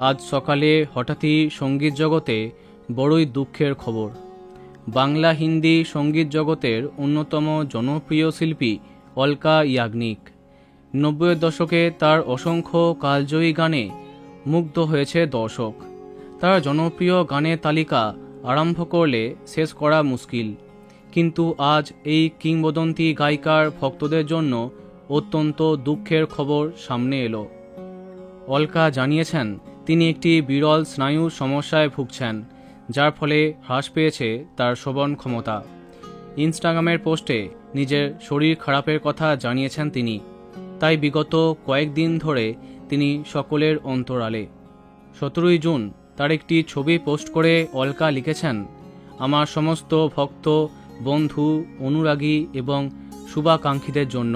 আজ সকালে হঠাৎই সঙ্গীত জগতে বড়ই দুঃখের খবর। বাংলা হিন্দি সঙ্গীত জগতের অন্যতম জনপ্রিয় শিল্পী অলকা ইয়াগনিক। 90-এর দশকে তার অসংখ্য কালজয়ী গানে মুগ্ধ হয়েছে দর্শক। তার জনপ্রিয় গানের তালিকা আরম্ভ করলে শেষ করা মুশকিল, কিন্তু আজ এই কিংবদন্তি গায়িকার ভক্তদের জন্য অত্যন্ত দুঃখের খবর সামনে এলো। অলকা জানিয়েছেন তিনি একটি বিরল স্নায়ু সমস্যায় ভুগছেন, যার ফলে হ্রাস পেয়েছে তার শ্রবণ ক্ষমতা। ইনস্টাগ্রামের পোস্টে নিজের শরীর খারাপের কথা জানিয়েছেন তিনি, তাই বিগত কয়েকদিন ধরে তিনি সকলের অন্তরালে। 17 জুন তার একটি ছবি পোস্ট করে অলকা লিখেছেন, আমার সমস্ত ভক্ত, বন্ধু, অনুরাগী এবং শুভাকাঙ্ক্ষীদের জন্য।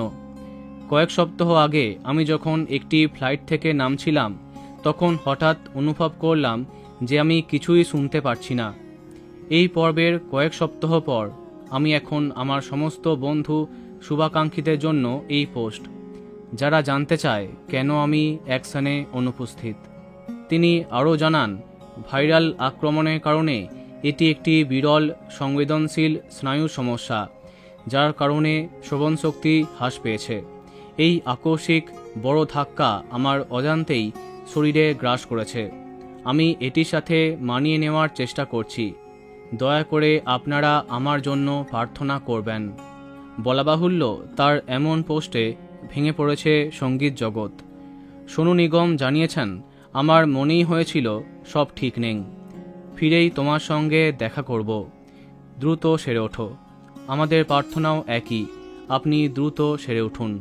কয়েক সপ্তাহ আগে আমি যখন একটি ফ্লাইট থেকে নামছিলাম, তখন হঠাৎ অনুভব করলাম যে আমি কিছুই শুনতে পারছি না। এই পর্বের কয়েক সপ্তাহ পর আমি এখন আমার সমস্ত বন্ধু, শুভাকাঙ্ক্ষীদের জন্য এই পোস্ট, যারা জানতে চায় কেন আমি অ্যাকশনে অনুপস্থিত। তিনি আরও জানান, ভাইরাল আক্রমণের কারণে এটি একটি বিরল সংবেদনশীল স্নায়ু সমস্যা, যার কারণে শ্রবণশক্তি হ্রাস পেয়েছে। এই আকস্মিক বড় ধাক্কা আমার অজান্তেই শরীরে গ্রাস করেছে। আমি এটির সাথে মানিয়ে নেওয়ার চেষ্টা করছি। দয়া করে আপনারা আমার জন্য প্রার্থনা করবেন। বলা বাহুল্য, তার এমন পোস্টে ভেঙে পড়েছে সঙ্গীত জগৎ। সোনু নিগম জানিয়েছেন, আমার মনেই হয়েছিল সব ঠিক নেই, ফিরেই তোমার সঙ্গে দেখা করব। দ্রুত সেরে ওঠো। আমাদের প্রার্থনাও একই, আপনি দ্রুত সেরে উঠুন।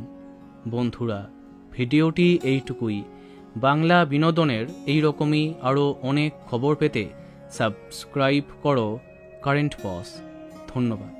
বন্ধুরা, ভিডিওটি এইটুকুই। বাংলা বিনোদনের এই রকমই আরও অনেক খবর পেতে সাবস্ক্রাইব করো কারেন্ট পজ। ধন্যবাদ।